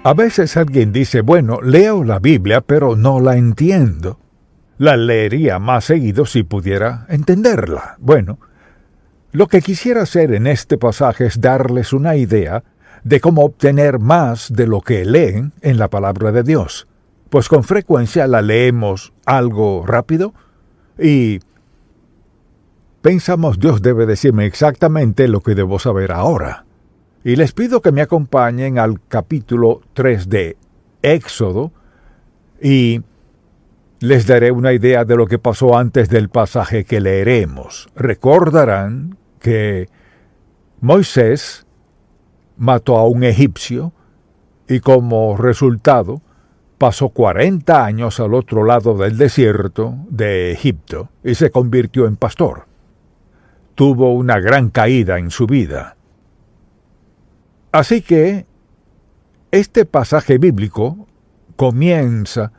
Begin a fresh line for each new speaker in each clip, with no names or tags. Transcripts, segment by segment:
A veces alguien dice, bueno, leo la Biblia, pero no la entiendo. La leería más seguido si pudiera entenderla. Bueno, lo que quisiera hacer en este pasaje es darles una idea de cómo obtener más de lo que leen en la palabra de Dios. Pues con frecuencia la leemos algo rápido y pensamos, Dios debe decirme exactamente lo que debo saber ahora. Y les pido que me acompañen al capítulo 3 de Éxodo y les daré una idea de lo que pasó antes del pasaje que leeremos. Recordarán que Moisés mató a un egipcio y como resultado pasó 40 años al otro lado del desierto de Egipto y se convirtió en pastor. Tuvo una gran caída en su vida. Así que este pasaje bíblico comienza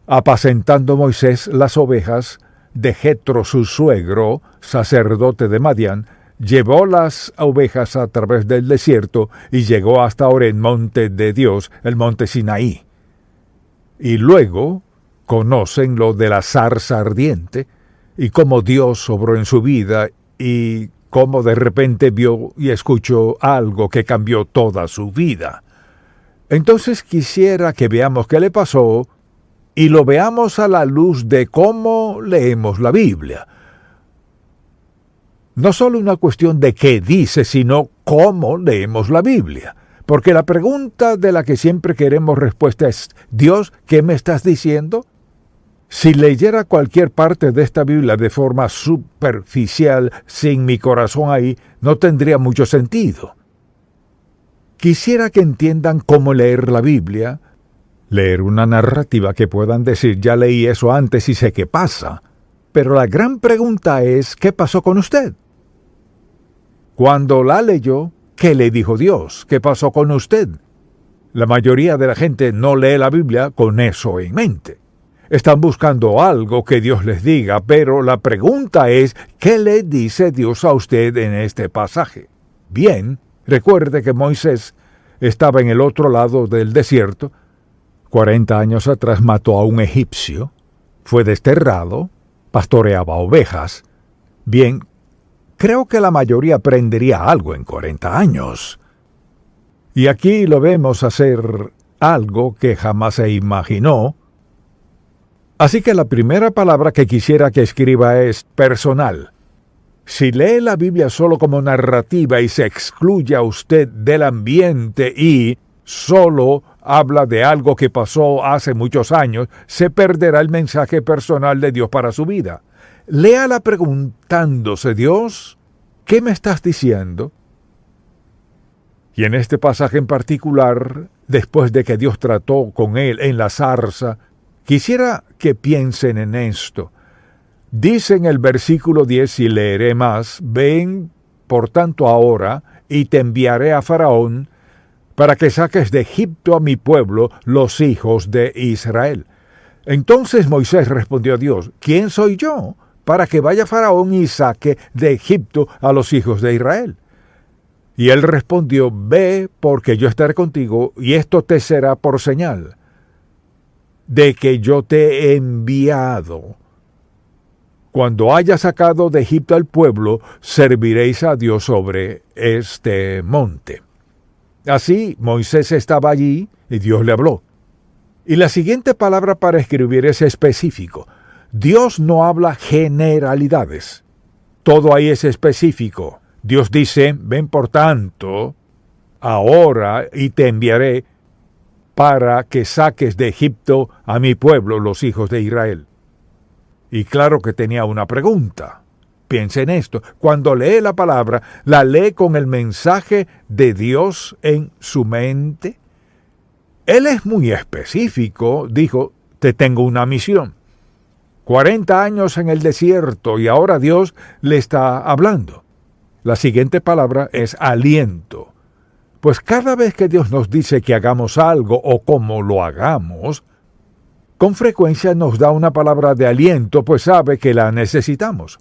apacentando Moisés las ovejas de Jetro, su suegro, sacerdote de Madián. Llevó las ovejas a través del desierto y llegó hasta Oreb, monte de Dios, el monte Sinaí. Y luego conocen lo de la zarza ardiente y cómo Dios obró en su vida y cómo de repente vio y escuchó algo que cambió toda su vida. Entonces quisiera que veamos qué le pasó y lo veamos a la luz de cómo leemos la Biblia. No solo una cuestión de qué dice, sino cómo leemos la Biblia. Porque la pregunta de la que siempre queremos respuesta es, Dios, ¿qué me estás diciendo? Si leyera cualquier parte de esta Biblia de forma superficial, sin mi corazón ahí, no tendría mucho sentido. Quisiera que entiendan cómo leer la Biblia, leer una narrativa que puedan decir, ya leí eso antes y sé qué pasa. Pero la gran pregunta es, ¿qué pasó con usted? Cuando la leyó, ¿qué le dijo Dios? ¿Qué pasó con usted? La mayoría de la gente no lee la Biblia con eso en mente. Están buscando algo que Dios les diga, pero la pregunta es, ¿qué le dice Dios a usted en este pasaje? Bien, recuerde que Moisés estaba en el otro lado del desierto. 40 años atrás mató a un egipcio, fue desterrado, pastoreaba ovejas. Bien, creo que la mayoría aprendería algo en 40 años. Y aquí lo vemos hacer algo que jamás se imaginó. Así que la primera palabra que quisiera que escriba es personal. Si lee la Biblia solo como narrativa y se excluye a usted del ambiente y solo habla de algo que pasó hace muchos años, se perderá el mensaje personal de Dios para su vida. Léala preguntándose, Dios, ¿qué me estás diciendo? Y en este pasaje en particular, después de que Dios trató con él en la zarza, quisiera que piensen en esto. Dice en el versículo 10, y leeré más, ven, por tanto, ahora, y te enviaré a Faraón, para que saques de Egipto a mi pueblo, los hijos de Israel. Entonces Moisés respondió a Dios, ¿quién soy yo para que vaya Faraón y saque de Egipto a los hijos de Israel? Y él respondió, ve, porque yo estaré contigo, y esto te será por señal de que yo te he enviado. Cuando haya sacado de Egipto al pueblo, serviréis a Dios sobre este monte. Así Moisés estaba allí y Dios le habló. Y la siguiente palabra para escribir es específico. Dios no habla generalidades. Todo ahí es específico. Dios dice, ven por tanto, ahora y te enviaré para que saques de Egipto a mi pueblo, los hijos de Israel. Y claro que tenía una pregunta. Piense en esto. Cuando lee la palabra, ¿la lee con el mensaje de Dios en su mente? Él es muy específico. Dijo, te tengo una misión. 40 años en el desierto y ahora Dios le está hablando. La siguiente palabra es aliento. Pues cada vez que Dios nos dice que hagamos algo o cómo lo hagamos, con frecuencia nos da una palabra de aliento, pues sabe que la necesitamos.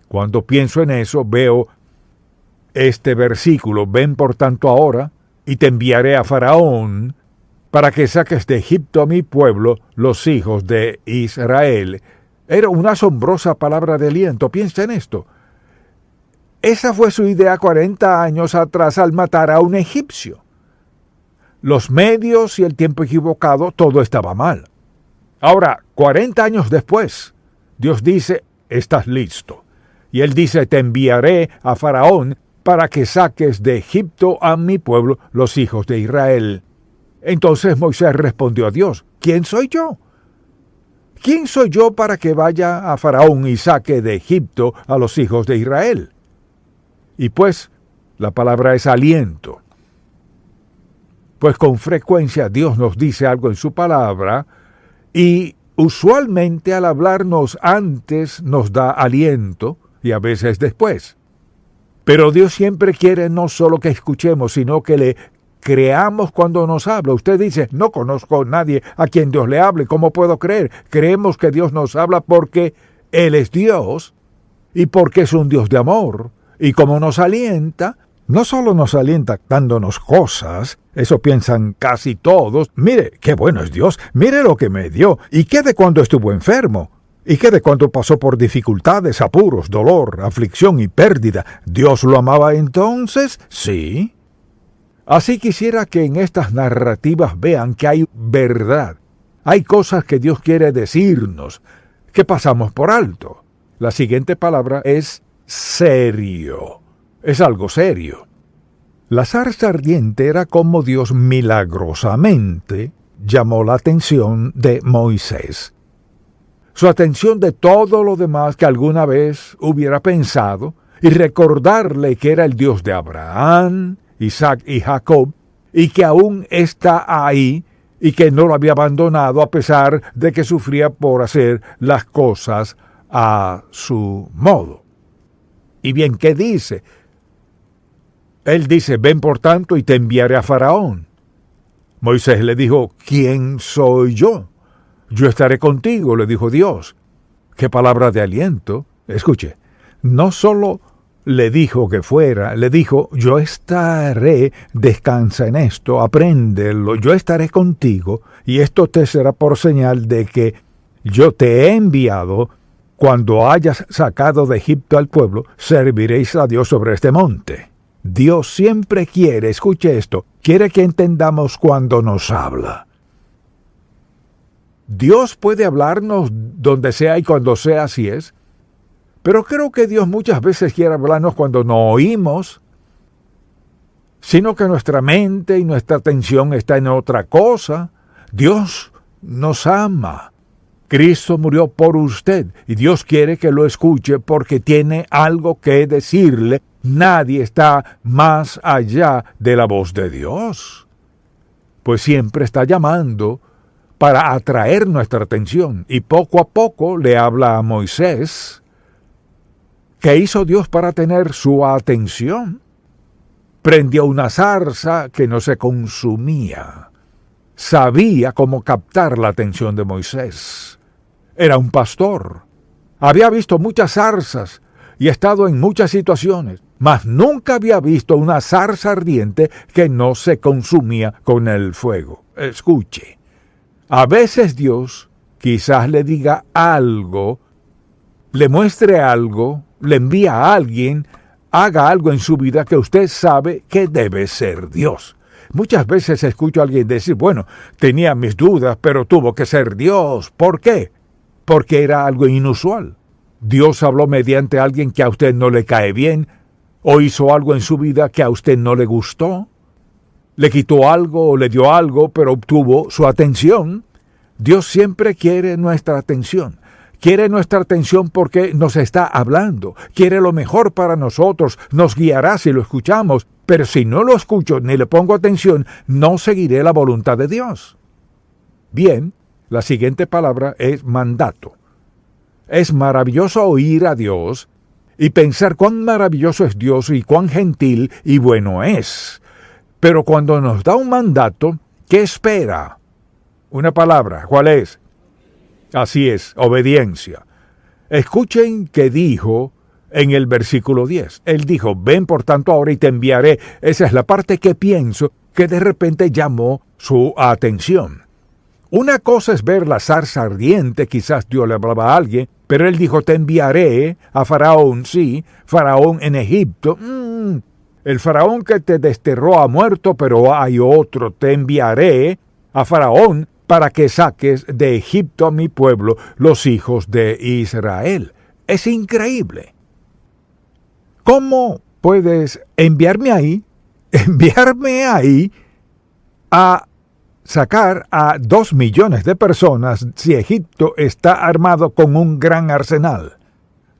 Cuando pienso en eso, veo este versículo, ven por tanto ahora, y te enviaré a Faraón, para que saques de Egipto a mi pueblo, los hijos de Israel. Era una asombrosa palabra de aliento. Piensa en esto. Esa fue su idea 40 años atrás al matar a un egipcio. Los medios y el tiempo equivocado, todo estaba mal. Ahora, 40 años después, Dios dice, estás listo. Y él dice, te enviaré a Faraón para que saques de Egipto a mi pueblo, los hijos de Israel. Entonces Moisés respondió a Dios, ¿quién soy yo? ¿Quién soy yo para que vaya a Faraón y saque de Egipto a los hijos de Israel? Y pues, la palabra es aliento. Pues con frecuencia Dios nos dice algo en su palabra y usualmente al hablarnos antes nos da aliento y a veces después. Pero Dios siempre quiere no solo que escuchemos, sino que le creamos cuando nos habla. Usted dice, no conozco a nadie a quien Dios le hable. ¿Cómo puedo creer? Creemos que Dios nos habla porque Él es Dios y porque es un Dios de amor. Y como nos alienta, no solo nos alienta dándonos cosas, eso piensan casi todos. Mire, qué bueno es Dios, mire lo que me dio. ¿Y qué de cuando estuvo enfermo? ¿Y qué de cuando pasó por dificultades, apuros, dolor, aflicción y pérdida? ¿Dios lo amaba entonces? Sí. Así quisiera que en estas narrativas vean que hay verdad. Hay cosas que Dios quiere decirnos, que pasamos por alto. La siguiente palabra es serio. Es algo serio. La zarza ardiente era como Dios milagrosamente llamó la atención de Moisés. Su atención de todo lo demás que alguna vez hubiera pensado y recordarle que era el Dios de Abraham, Isaac y Jacob, y que aún está ahí y que no lo había abandonado a pesar de que sufría por hacer las cosas a su modo. Y bien, ¿qué dice? Él dice, ven por tanto y te enviaré a Faraón. Moisés le dijo, ¿quién soy yo? Yo estaré contigo, le dijo Dios. Qué palabra de aliento. Escuche, no solo le dijo que fuera, le dijo, yo estaré, descansa en esto, apréndelo, yo estaré contigo, y esto te será por señal de que yo te he enviado. Cuando hayas sacado de Egipto al pueblo, serviréis a Dios sobre este monte. Dios siempre quiere, escuche esto, quiere que entendamos cuando nos habla. Dios puede hablarnos donde sea y cuando sea, así es. Pero creo que Dios muchas veces quiere hablarnos cuando no oímos, sino que nuestra mente y nuestra atención está en otra cosa. Dios nos ama. Cristo murió por usted y Dios quiere que lo escuche porque tiene algo que decirle. Nadie está más allá de la voz de Dios. Pues siempre está llamando para atraer nuestra atención. Y poco a poco le habla a Moisés. ¿Qué hizo Dios para tener su atención? Prendió una zarza que no se consumía. Sabía cómo captar la atención de Moisés. Era un pastor. Había visto muchas zarzas y estado en muchas situaciones, mas nunca había visto una zarza ardiente que no se consumía con el fuego. Escuche, a veces Dios quizás le diga algo, le muestre algo, le envía a alguien, haga algo en su vida que usted sabe que debe ser Dios. Muchas veces escucho a alguien decir, bueno, tenía mis dudas, pero tuvo que ser Dios. ¿Por qué? Porque era algo inusual. Dios habló mediante alguien que a usted no le cae bien, o hizo algo en su vida que a usted no le gustó. Le quitó algo o le dio algo, pero obtuvo su atención. Dios siempre quiere nuestra atención. Quiere nuestra atención porque nos está hablando. Quiere lo mejor para nosotros. Nos guiará si lo escuchamos. Pero si no lo escucho ni le pongo atención, no seguiré la voluntad de Dios. Bien, la siguiente palabra es mandato. Es maravilloso oír a Dios y pensar cuán maravilloso es Dios y cuán gentil y bueno es. Pero cuando nos da un mandato, ¿qué espera? Una palabra, ¿cuál es? Así es, obediencia. Escuchen que dijo en el versículo 10. Él dijo, ven por tanto ahora y te enviaré. Esa es la parte que pienso que de repente llamó su atención. Una cosa es ver la zarza ardiente, quizás Dios le hablaba a alguien, pero él dijo, te enviaré a Faraón, sí, Faraón en Egipto. El Faraón que te desterró ha muerto, pero hay otro, te enviaré a Faraón para que saques de Egipto a mi pueblo, los hijos de Israel. Es increíble. ¿Cómo puedes enviarme ahí a sacar a 2 millones de personas si Egipto está armado con un gran arsenal?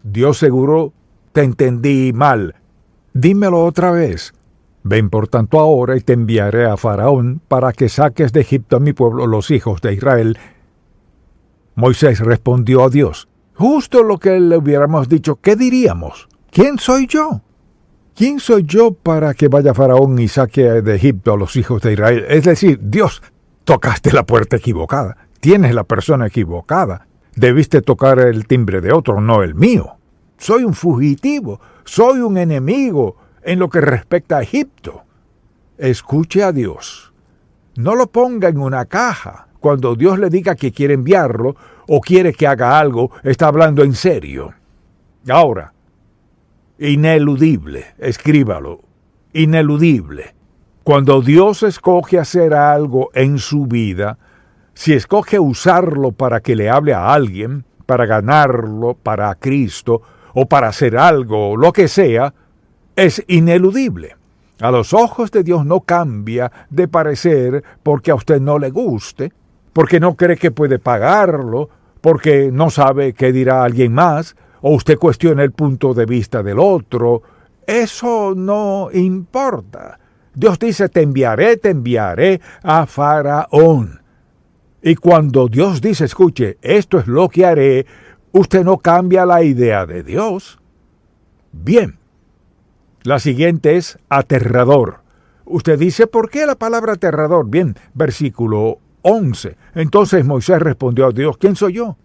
Dios seguro te entendí mal. Dímelo otra vez. Ven por tanto ahora y te enviaré a Faraón para que saques de Egipto a mi pueblo, los hijos de Israel. Moisés respondió a Dios. Justo lo que le hubiéramos dicho, ¿qué diríamos? ¿Quién soy yo? ¿Quién soy yo para que vaya Faraón y saque de Egipto a los hijos de Israel? Es decir, Dios, tocaste la puerta equivocada. Tienes la persona equivocada. Debiste tocar el timbre de otro, no el mío. Soy un fugitivo, soy un enemigo en lo que respecta a Egipto. Escuche a Dios. No lo ponga en una caja. Cuando Dios le diga que quiere enviarlo o quiere que haga algo, está hablando en serio. Ahora, ineludible, escríbalo, ineludible. Cuando Dios escoge hacer algo en su vida, si escoge usarlo para que le hable a alguien, para ganarlo para Cristo, o para hacer algo, lo que sea, es ineludible. A los ojos de Dios no cambia de parecer porque a usted no le guste, porque no cree que puede pagarlo, porque no sabe qué dirá alguien más, o usted cuestiona el punto de vista del otro. Eso no importa. Dios dice, te enviaré a Faraón. Y cuando Dios dice, escuche, esto es lo que haré, usted no cambia la idea de Dios. Bien. La siguiente es aterrador. Usted dice, ¿por qué la palabra aterrador? Bien, versículo 11. Entonces Moisés respondió a Dios, ¿quién soy yo?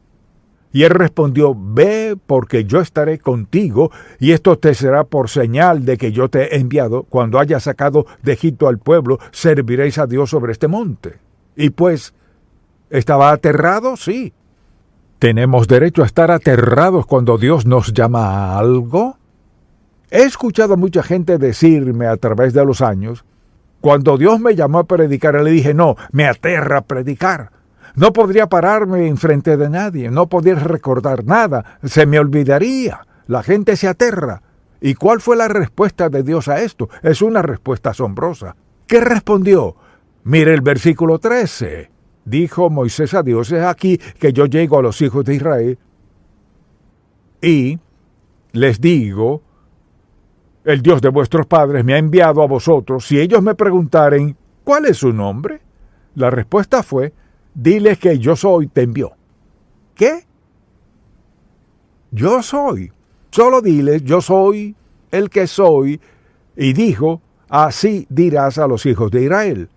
Y él respondió, ve porque yo estaré contigo, y esto te será por señal de que yo te he enviado. Cuando haya sacado de Egipto al pueblo, serviréis a Dios sobre este monte. Y pues, ¿estaba aterrado? Sí. ¿Tenemos derecho a estar aterrados cuando Dios nos llama a algo? He escuchado a mucha gente decirme a través de los años, cuando Dios me llamó a predicar, le dije, no, me aterra predicar. No podría pararme enfrente de nadie, no podría recordar nada, se me olvidaría. La gente se aterra. ¿Y cuál fue la respuesta de Dios a esto? Es una respuesta asombrosa. ¿Qué respondió? Mire el versículo 13. Dijo Moisés a Dios, es aquí que yo llego a los hijos de Israel y les digo, el Dios de vuestros padres me ha enviado a vosotros. Si ellos me preguntaren, ¿cuál es su nombre? La respuesta fue, diles que yo soy, te envió. ¿Qué? Yo soy. Solo diles, yo soy el que soy. Y dijo, así dirás a los hijos de Israel.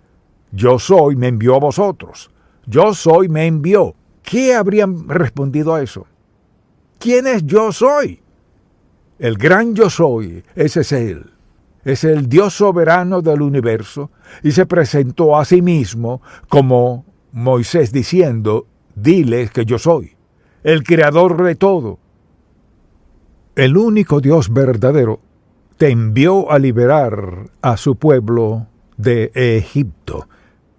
Yo soy, me envió a vosotros. Yo soy, me envió. ¿Qué habrían respondido a eso? ¿Quién es yo soy? El gran yo soy, ese es Él. Es el Dios soberano del universo y se presentó a sí mismo como Moisés diciendo, diles que yo soy, el creador de todo. El único Dios verdadero te envió a liberar a su pueblo de Egipto.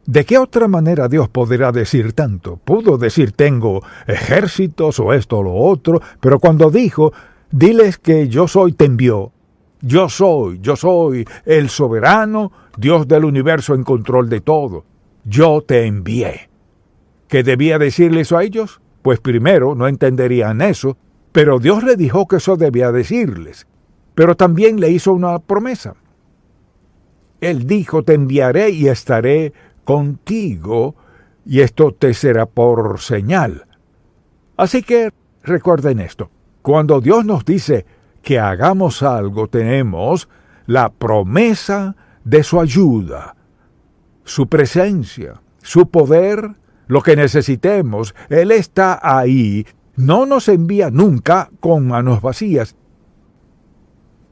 ¿De qué otra manera Dios podrá decir tanto? Pudo decir, tengo ejércitos o esto o lo otro, pero cuando dijo, diles que yo soy, te envió. Yo soy el soberano, Dios del universo en control de todo. Yo te envié. ¿Qué debía decirles a ellos? Pues primero no entenderían eso, pero Dios le dijo que eso debía decirles. Pero también le hizo una promesa. Él dijo, te enviaré y estaré contigo, y esto te será por señal. Así que recuerden esto, cuando Dios nos dice que hagamos algo, tenemos la promesa de su ayuda, su presencia, su poder, lo que necesitemos. Él está ahí, no nos envía nunca con manos vacías.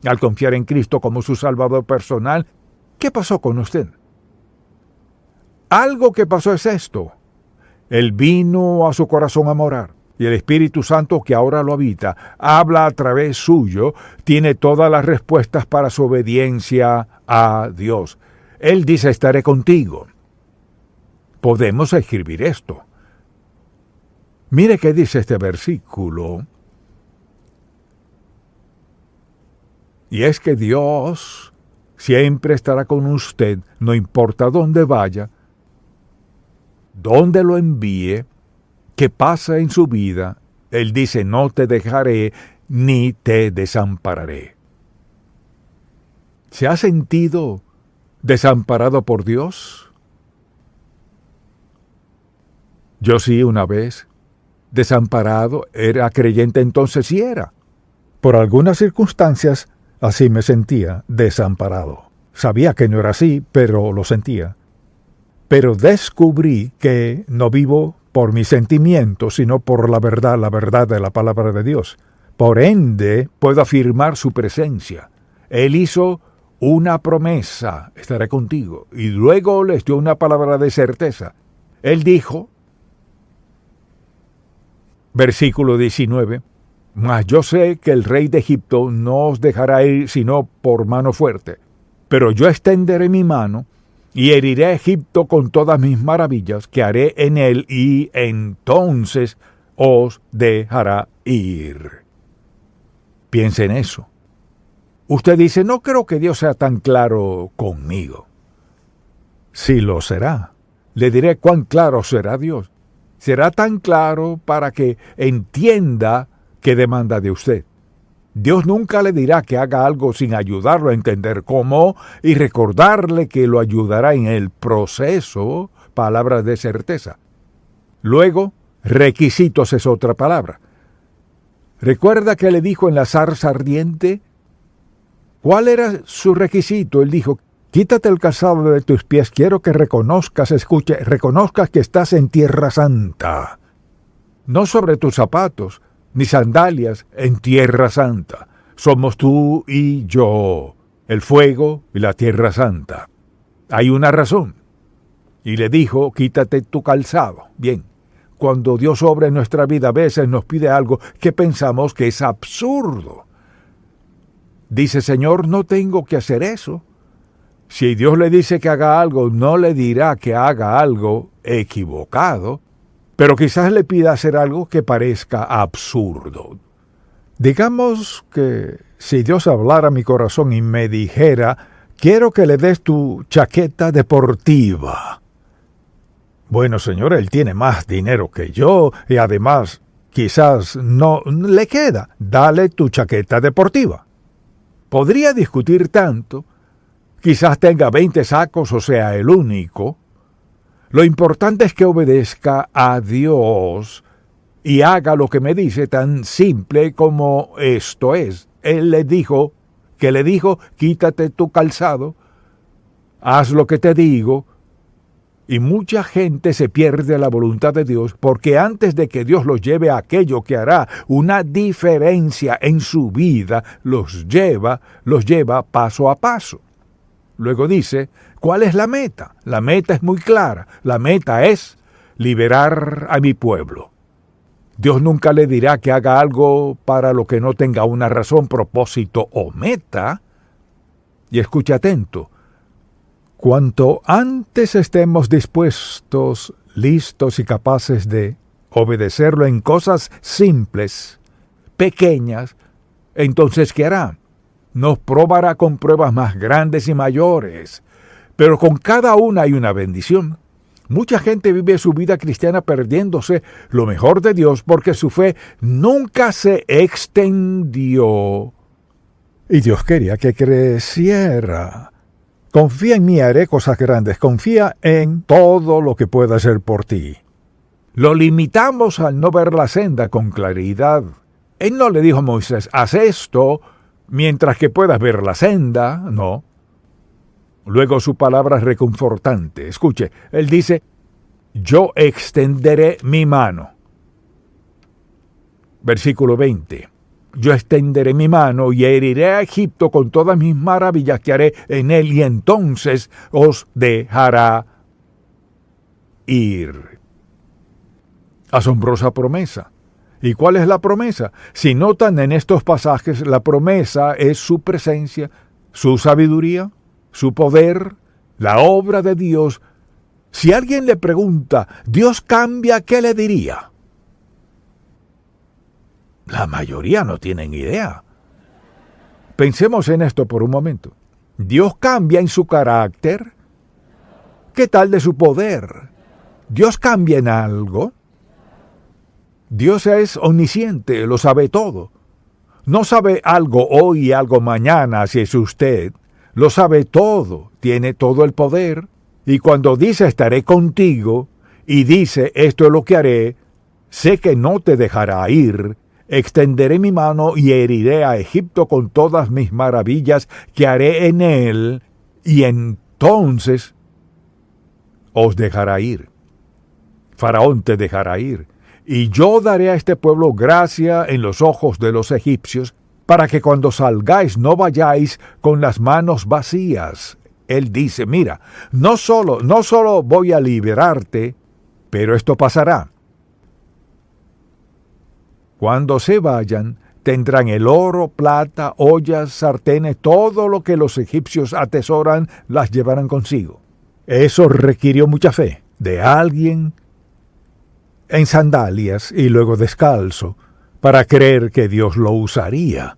Al confiar en Cristo como su Salvador personal, ¿qué pasó con usted? Algo que pasó es esto. Él vino a su corazón a morar, y el Espíritu Santo que ahora lo habita, habla a través suyo, tiene todas las respuestas para su obediencia a Dios. Él dice, estaré contigo. Podemos escribir esto. Mire qué dice este versículo. Y es que Dios siempre estará con usted, no importa dónde vaya, dónde lo envíe, qué pasa en su vida. Él dice, no te dejaré ni te desampararé. ¿Se ha sentido desamparado por Dios? Yo sí, una vez. Desamparado, era creyente entonces sí era. Por algunas circunstancias, así me sentía, desamparado. Sabía que no era así, pero lo sentía. Pero descubrí que no vivo por mis sentimientos, sino por la verdad de la palabra de Dios. Por ende, puedo afirmar su presencia. Él hizo una promesa, estaré contigo, y luego les dio una palabra de certeza. Él dijo, versículo 19, mas yo sé que el rey de Egipto no os dejará ir sino por mano fuerte, pero yo extenderé mi mano y heriré a Egipto con todas mis maravillas que haré en él, y entonces os dejará ir. Piense en eso. Usted dice, no creo que Dios sea tan claro conmigo. Sí lo será. Le diré cuán claro será Dios. Será tan claro para que entienda qué demanda de usted. Dios nunca le dirá que haga algo sin ayudarlo a entender cómo y recordarle que lo ayudará en el proceso, palabras de certeza. Luego, requisitos es otra palabra. ¿Recuerda que le dijo en la zarza ardiente? ¿Cuál era su requisito? Él dijo, quítate el calzado de tus pies, quiero que reconozcas que estás en tierra santa. No sobre tus zapatos, ni sandalias, en tierra santa. Somos tú y yo, el fuego y la tierra santa. Hay una razón. Y le dijo, quítate tu calzado. Bien, cuando Dios obra en nuestra vida, a veces nos pide algo que pensamos que es absurdo. Dice, Señor, no tengo que hacer eso. Si Dios le dice que haga algo, no le dirá que haga algo equivocado, pero quizás le pida hacer algo que parezca absurdo. Digamos que si Dios hablara a mi corazón y me dijera, quiero que le des tu chaqueta deportiva. Bueno, Señor, él tiene más dinero que yo y además quizás no le queda. Dale tu chaqueta deportiva. Podría discutir tanto. Quizás tenga 20 sacos o sea el único. Lo importante es que obedezca a Dios y haga lo que me dice, tan simple como esto es. Él le dijo, quítate tu calzado, haz lo que te digo, y mucha gente se pierde la voluntad de Dios porque antes de que Dios los lleve a aquello que hará una diferencia en su vida, los lleva paso a paso. Luego dice, ¿cuál es la meta? La meta es muy clara. La meta es liberar a mi pueblo. Dios nunca le dirá que haga algo para lo que no tenga una razón, propósito o meta. Y escuche atento. Cuanto antes estemos dispuestos, listos y capaces de obedecerlo en cosas simples, pequeñas, entonces ¿qué hará? Nos probará con pruebas más grandes y mayores, pero con cada una hay una bendición. Mucha gente vive su vida cristiana perdiéndose lo mejor de Dios porque su fe nunca se extendió. Y Dios quería que creciera. Confía en mí, haré cosas grandes. Confía en todo lo que pueda hacer por ti. Lo limitamos al no ver la senda con claridad. Él no le dijo a Moisés, haz esto mientras que puedas ver la senda, no. Luego su palabra es reconfortante. Escuche, él dice, yo extenderé mi mano. Versículo 20. Yo extenderé mi mano y heriré a Egipto con todas mis maravillas que haré en él, y entonces os dejará ir. Asombrosa promesa. ¿Y cuál es la promesa? Si notan en estos pasajes, la promesa es su presencia, su sabiduría, su poder, la obra de Dios. Si alguien le pregunta, ¿Dios cambia? ¿Qué le diría? La mayoría no tienen idea. Pensemos en esto por un momento. ¿Dios cambia en su carácter? ¿Qué tal de su poder? ¿Dios cambia en algo? Dios es omnisciente, lo sabe todo. No sabe algo hoy y algo mañana si es usted. Lo sabe todo, tiene todo el poder. Y cuando dice estaré contigo, y dice esto es lo que haré, sé que no te dejará ir. Extenderé mi mano y heriré a Egipto con todas mis maravillas que haré en él, y entonces os dejará ir. Faraón te dejará ir. Y yo daré a este pueblo gracia en los ojos de los egipcios, para que cuando salgáis no vayáis con las manos vacías. Él dice, mira, no solo voy a liberarte, pero esto pasará. Cuando se vayan, tendrán el oro, plata, ollas, sartenes, todo lo que los egipcios atesoran, las llevarán consigo. Eso requirió mucha fe de alguien en sandalias y luego descalzo, para creer que Dios lo usaría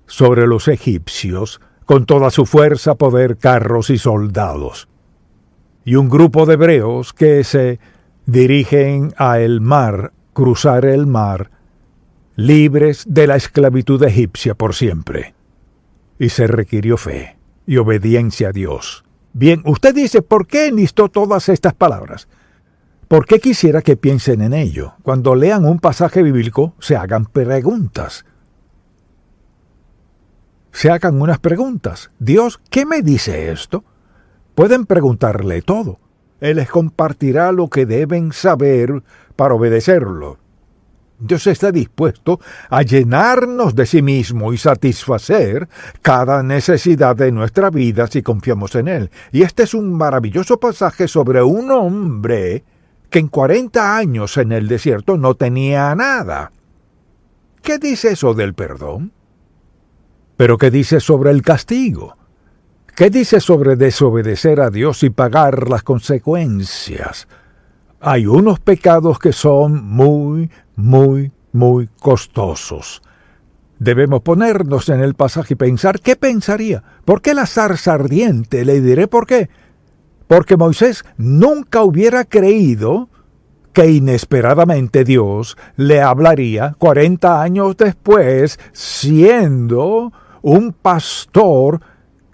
sobre los egipcios con toda su fuerza, poder, carros y soldados. Y un grupo de hebreos que se dirigen a el mar, cruzar el mar, libres de la esclavitud egipcia por siempre. Y se requirió fe y obediencia a Dios. Bien, usted dice, ¿por qué enlistó todas estas palabras? ¿Por qué quisiera que piensen en ello? Cuando lean un pasaje bíblico, se hagan preguntas. Se hagan unas preguntas. Dios, ¿qué me dice esto? Pueden preguntarle todo. Él les compartirá lo que deben saber para obedecerlo. Dios está dispuesto a llenarnos de sí mismo y satisfacer cada necesidad de nuestra vida si confiamos en Él. Y este es un maravilloso pasaje sobre un hombre que en 40 años en el desierto no tenía nada. ¿Qué dice eso del perdón? ¿Pero qué dice sobre el castigo? ¿Qué dice sobre desobedecer a Dios y pagar las consecuencias? Hay unos pecados que son muy costosos. Debemos ponernos en el pasaje y pensar, ¿qué pensaría? ¿Por qué la zarza ardiente? Le diré por qué. Porque Moisés nunca hubiera creído que inesperadamente Dios le hablaría 40 años después, siendo un pastor,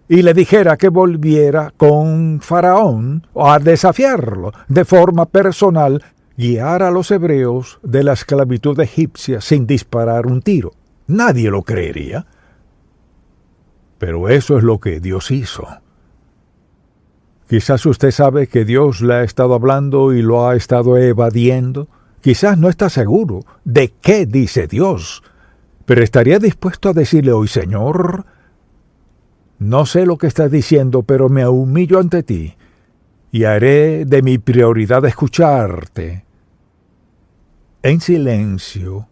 y le dijera que volviera con Faraón a desafiarlo de forma personal, guiar a los hebreos de la esclavitud egipcia sin disparar un tiro. Nadie lo creería. Pero eso es lo que Dios hizo. Quizás usted sabe que Dios le ha estado hablando y lo ha estado evadiendo. Quizás no está seguro de qué dice Dios, pero estaría dispuesto a decirle hoy, Señor, no sé lo que estás diciendo, pero me humillo ante ti y haré de mi prioridad escucharte en silencio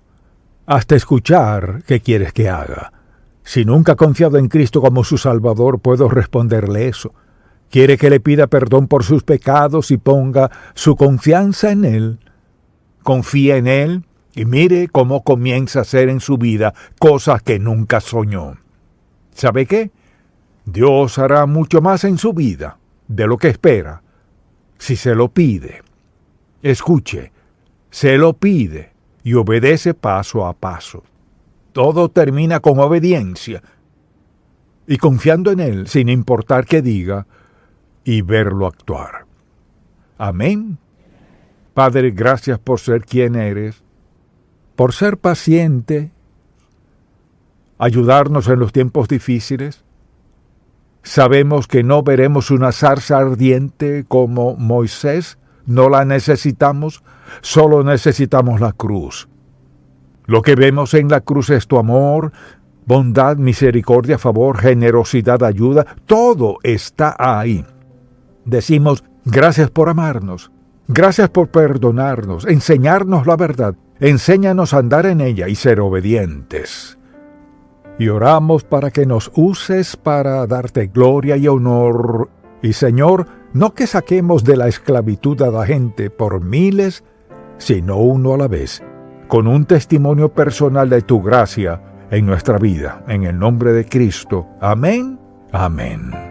hasta escuchar qué quieres que haga. Si nunca ha confiado en Cristo como su Salvador, puedo responderle eso. Quiere que le pida perdón por sus pecados y ponga su confianza en Él. Confía en Él y mire cómo comienza a hacer en su vida cosas que nunca soñó. ¿Sabe qué? Dios hará mucho más en su vida de lo que espera, si se lo pide. Escuche, se lo pide y obedece paso a paso. Todo termina con obediencia y confiando en Él sin importar qué diga y verlo actuar. Amén. Padre, gracias por ser quien eres, por ser paciente, ayudarnos en los tiempos difíciles. Sabemos que no veremos una zarza ardiente como Moisés, no la necesitamos, solo necesitamos la cruz. Lo que vemos en la cruz es tu amor, bondad, misericordia, favor, generosidad, ayuda, todo está ahí. Decimos, Gracias por amarnos. Gracias por perdonarnos, enseñarnos la verdad. Enséñanos a andar en ella y ser obedientes. Y oramos para que nos uses para darte gloria y honor. Y Señor, no que saquemos de la esclavitud a la gente por miles, sino uno a la vez, con un testimonio personal de tu gracia en nuestra vida. En el nombre de Cristo. Amén. Amén.